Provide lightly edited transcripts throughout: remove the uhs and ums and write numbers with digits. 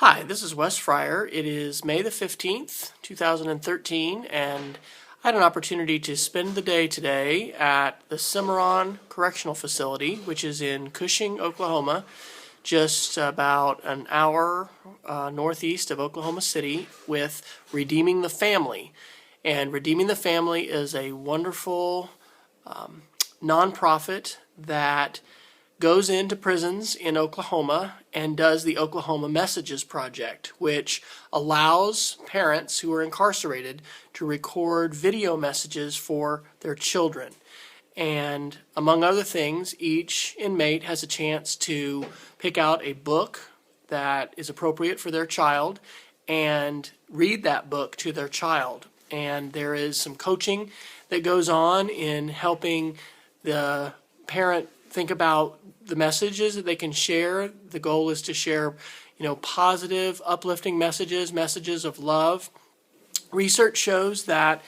Hi, this is Wes Fryer. It is May the 15th, 2013, and I had an opportunity to spend the day today at the Cimarron Correctional Facility, which is in Cushing, Oklahoma, just about an hour northeast of Oklahoma City, with Redeeming the Family. And Redeeming the Family is a wonderful nonprofit that goes into prisons in Oklahoma and does the Oklahoma Messages Project, which allows parents who are incarcerated to record video messages for their children. And among other things, each inmate has a chance to pick out a book that is appropriate for their child and read that book to their child. And there is some coaching that goes on in helping the parent think about the messages that they can share. The goal is to share, positive, uplifting messages of love. Research shows that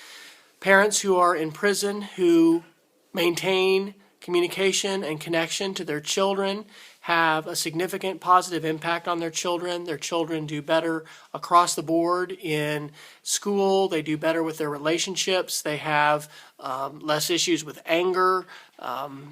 parents who are in prison who maintain communication and connection to their children have a significant positive impact on their children. Their children do better across the board in school. They do better with their relationships. They have less issues with anger.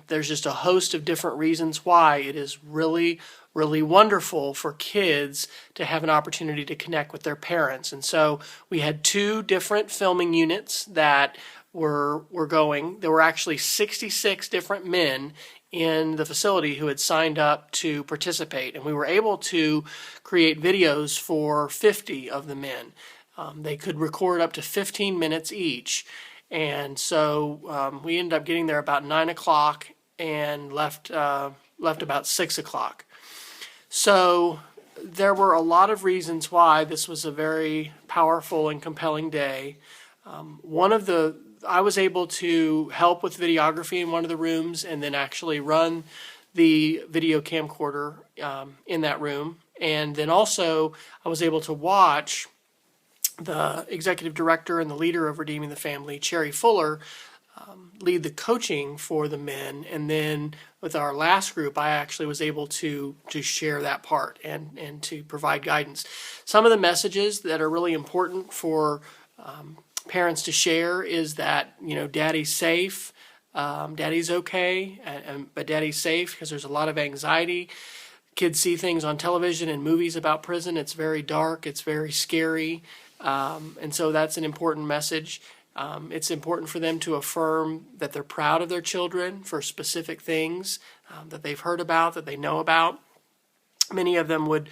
There's just a host of different reasons why it is really, really wonderful for kids to have an opportunity to connect with their parents. And so we had two different filming units that were going. There were actually 66 different men in the facility who had signed up to participate, and we were able to create videos for 50 of the men. They could record up to 15 minutes each, and so we ended up getting there about 9 o'clock and left about 6 o'clock. So there were a lot of reasons why this was a very powerful and compelling day. I was able to help with videography in one of the rooms and then actually run the video camcorder in that room. And then also I was able to watch the executive director and the leader of Redeeming the Family, Cherry Fuller, lead the coaching for the men. And then with our last group, I actually was able to share that part and to provide guidance. Some of the messages that are really important for parents to share is that, daddy's safe, daddy's okay, but daddy's safe, because there's a lot of anxiety. Kids see things on television and movies about prison. It's very dark, it's very scary, and so that's an important message. It's important for them to affirm that they're proud of their children for specific things that they've heard about, that they know about. Many of them would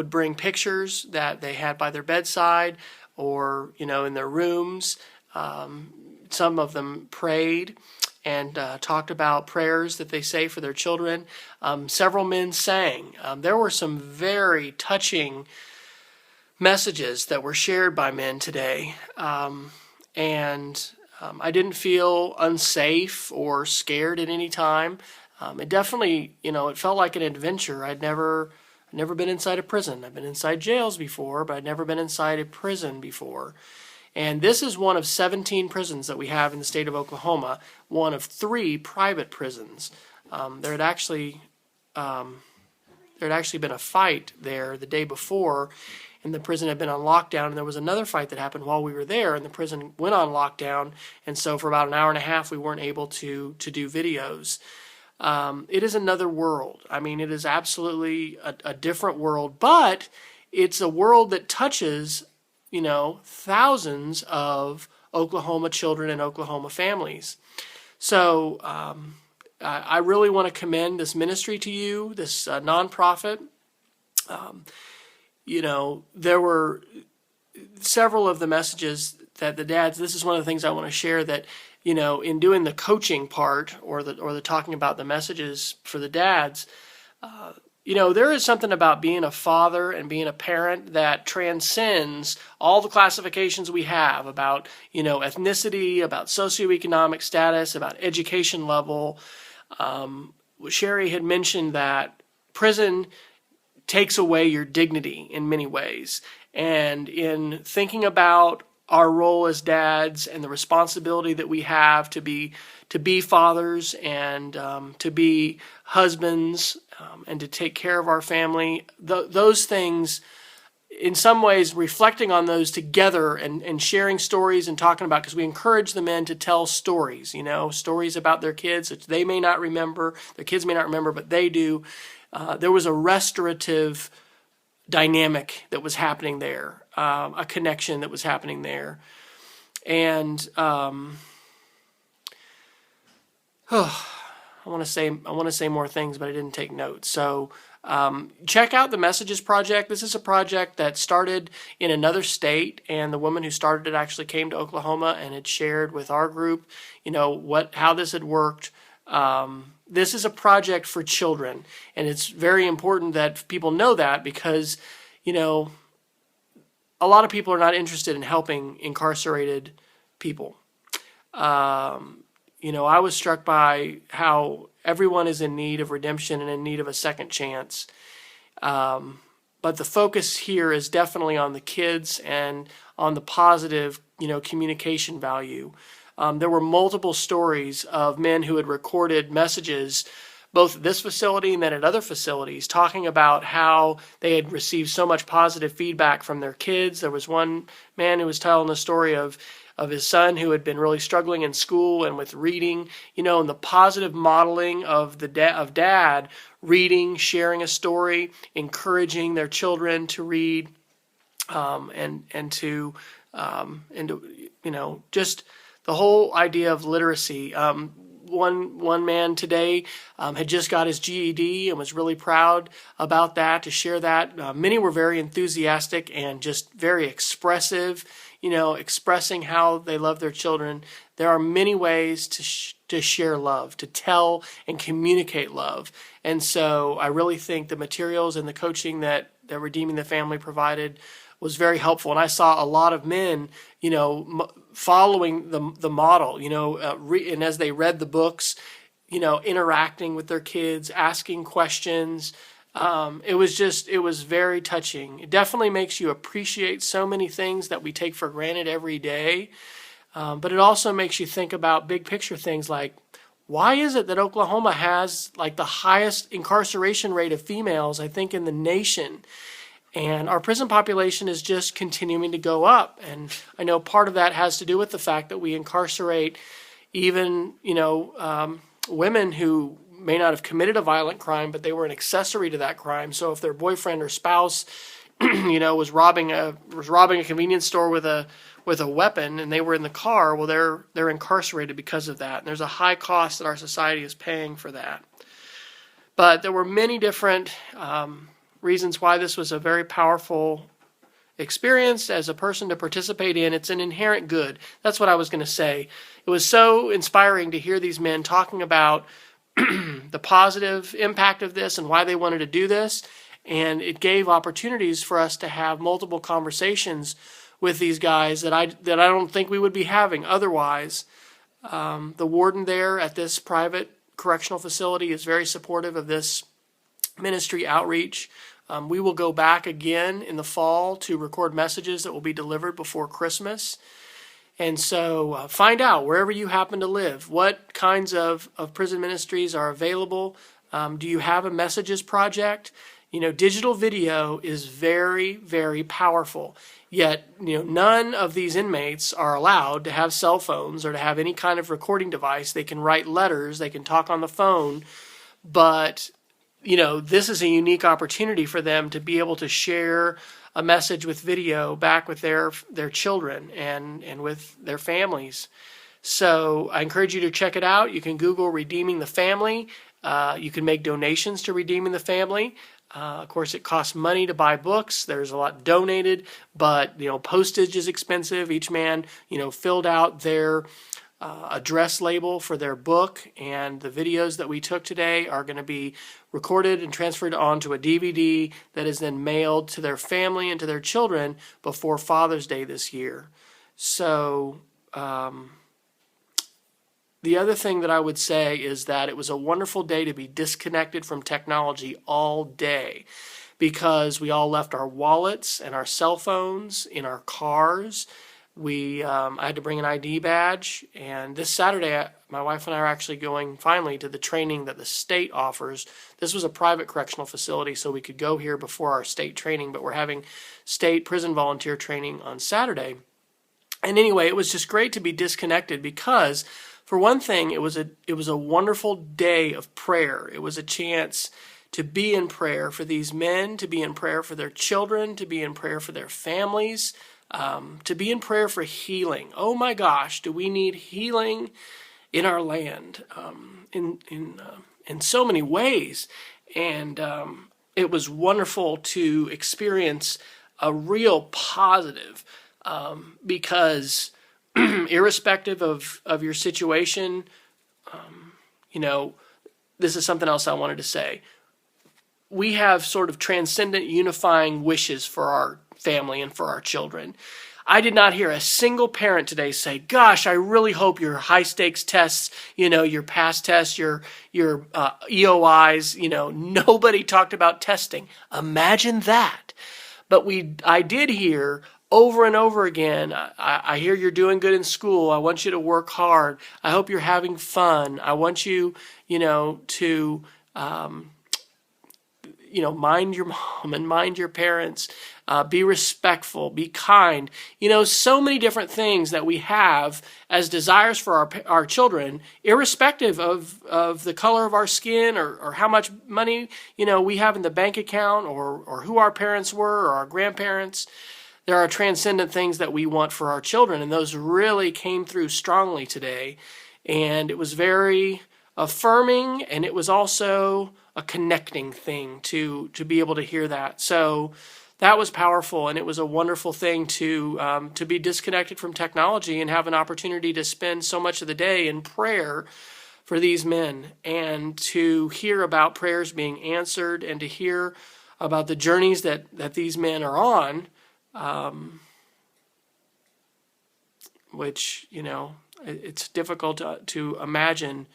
bring pictures that they had by their bedside, or in their rooms. Some of them prayed and talked about prayers that they say for their children. Several men sang. There were some very touching messages that were shared by men today, and I didn't feel unsafe or scared at any time. It definitely, it felt like an adventure. I'd never been inside a prison. I've been inside jails before, but I'd never been inside a prison before. And this is one of 17 prisons that we have in the state of Oklahoma, one of 3 private prisons. There had actually been a fight there the day before, and the prison had been on lockdown, and there was another fight that happened while we were there, and the prison went on lockdown, and so for about an hour and a half we weren't able to do videos. It is another world. I mean, it is absolutely a different world, but it's a world that touches, thousands of Oklahoma children and Oklahoma families. So I really want to commend this ministry to you, this nonprofit. There were several of the messages that the dads, this is one of the things I want to share, that in doing the coaching part or the talking about the messages for the dads, there is something about being a father and being a parent that transcends all the classifications we have about, ethnicity, about socioeconomic status, about education level. Sherry had mentioned that prison takes away your dignity in many ways. And in thinking about our role as dads and the responsibility that we have to be fathers and to be husbands and to take care of our family. Those things, in some ways, reflecting on those together and sharing stories and talking about, because we encourage the men to tell stories, stories about their kids that they may not remember, their kids may not remember, but they do. There was a restorative dynamic that was happening there, a connection that was happening there. And I want to say more things, but I didn't take notes. So check out the Messages Project. This is a project that started in another state, and the woman who started it actually came to Oklahoma and had shared with our group, how this had worked. This is a project for children, and it's very important that people know that, because, a lot of people are not interested in helping incarcerated people. I was struck by how everyone is in need of redemption and in need of a second chance. But the focus here is definitely on the kids and on the positive, communication value. There were multiple stories of men who had recorded messages, both at this facility and then at other facilities, talking about how they had received so much positive feedback from their kids. There was one man who was telling the story of his son who had been really struggling in school and with reading, and the positive modeling of dad reading, sharing a story, encouraging their children to read, and to just the whole idea of literacy. One man today had just got his GED and was really proud about that, to share that. Many were very enthusiastic and just very expressive, expressing how they love their children. There are many ways to share love, to tell and communicate love. And so I really think the materials and the coaching that Redeeming the Family provided was very helpful. And I saw a lot of men, following the model, and as they read the books, interacting with their kids, asking questions. It was very touching. It definitely makes you appreciate so many things that we take for granted every day. But it also makes you think about big picture things like, why is it that Oklahoma has like the highest incarceration rate of females, I think, in the nation? And our prison population is just continuing to go up. And I know part of that has to do with the fact that we incarcerate even, women who may not have committed a violent crime, but they were an accessory to that crime. So if their boyfriend or spouse, was robbing a convenience store with a weapon and they were in the car, well, they're incarcerated because of that. And there's a high cost that our society is paying for that. But there were many different reasons why this was a very powerful experience as a person to participate in. It's an inherent good. That's what I was going to say. It was so inspiring to hear these men talking about the positive impact of this and why they wanted to do this. And it gave opportunities for us to have multiple conversations with these guys that I don't think we would be having otherwise. The warden there at this private correctional facility is very supportive of this ministry outreach. We will go back again in the fall to record messages that will be delivered before Christmas. And so find out wherever you happen to live, what kinds of prison ministries are available. Do you have a messages project? Digital video is very, very powerful. Yet, none of these inmates are allowed to have cell phones or to have any kind of recording device. They can write letters, they can talk on the phone, but this is a unique opportunity for them to be able to share a message with video back with their children and with their families. So I encourage you to check it out. You can Google Redeeming the Family. You can make donations to Redeeming the Family. Of course, it costs money to buy books. There's a lot donated, but postage is expensive. Each man filled out their address label for their book, and the videos that we took today are going to be recorded and transferred onto a DVD that is then mailed to their family and to their children before Father's Day this year. So the other thing that I would say is that it was a wonderful day to be disconnected from technology all day, because we all left our wallets and our cell phones in our cars. I had to bring an ID badge, and this Saturday, my wife and I are actually going finally to the training that the state offers. This was a private correctional facility, so we could go here before our state training, but we're having state prison volunteer training on Saturday. And anyway, it was just great to be disconnected because, for one thing, it was a wonderful day of prayer. It was a chance to be in prayer for these men, to be in prayer for their children, to be in prayer for their families, to be in prayer for healing. Oh my gosh, do we need healing in our land in so many ways? And it was wonderful to experience a real positive because irrespective of your situation, this is something else I wanted to say. We have sort of transcendent unifying wishes for our family and for our children. I did not hear a single parent today say, gosh, I really hope your high stakes tests, your PASS tests, your EOIs, nobody talked about testing. Imagine that. But I did hear over and over again, I hear you're doing good in school. I want you to work hard. I hope you're having fun. I want you, to mind your mom and mind your parents, be respectful, be kind. So many different things that we have as desires for our children, irrespective of the color of our skin or how much money, we have in the bank account or who our parents were or our grandparents. There are transcendent things that we want for our children, and those really came through strongly today. And it was very affirming, and it was also a connecting thing to be able to hear that. So that was powerful, and it was a wonderful thing to be disconnected from technology and have an opportunity to spend so much of the day in prayer for these men, and to hear about prayers being answered, and to hear about the journeys that these men are on, which, it's difficult to imagine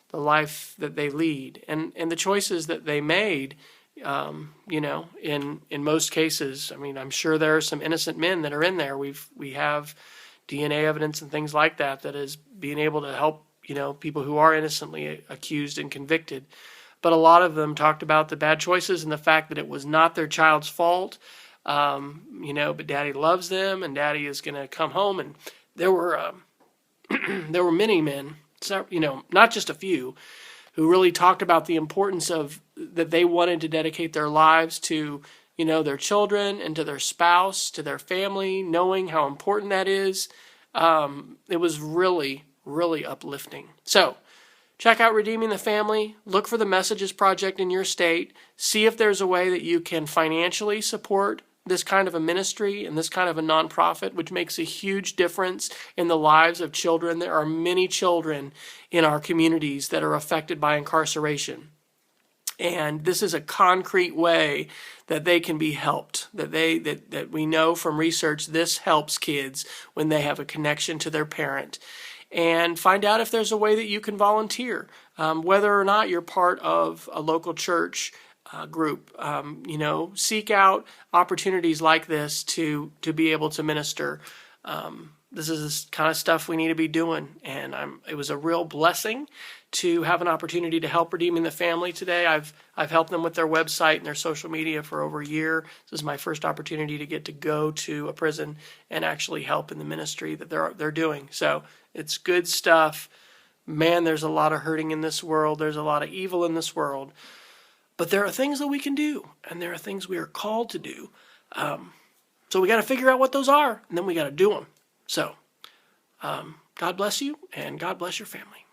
the life that they lead and the choices that they made, in most cases. I mean, I'm sure there are some innocent men that are in there. We have DNA evidence and things like that is being able to help, people who are innocently accused and convicted. But a lot of them talked about the bad choices and the fact that it was not their child's fault, but daddy loves them and daddy is going to come home. And there were many men, not just a few, who really talked about the importance of that they wanted to dedicate their lives to, their children and to their spouse, to their family, knowing how important that is. It was really, really uplifting. So check out Redeeming the Family. Look for the Messages Project in your state. See if there's a way that you can financially support this kind of a ministry and this kind of a nonprofit, which makes a huge difference in the lives of children. There are many children in our communities that are affected by incarceration. And this is a concrete way that they can be helped, that we know from research this helps kids when they have a connection to their parent. And find out if there's a way that you can volunteer, whether or not you're part of a local church group. Seek out opportunities like this to be able to minister. This is the kind of stuff we need to be doing, and it was a real blessing to have an opportunity to help Redeeming the Family today. I've helped them with their website and their social media for over a year. This is my first opportunity to get to go to a prison and actually help in the ministry that they're doing. So it's good stuff. Man, there's a lot of hurting in this world. There's a lot of evil in this world. But there are things that we can do, and there are things we are called to do. So we got to figure out what those are, and then we got to do them. So God bless you, and God bless your family.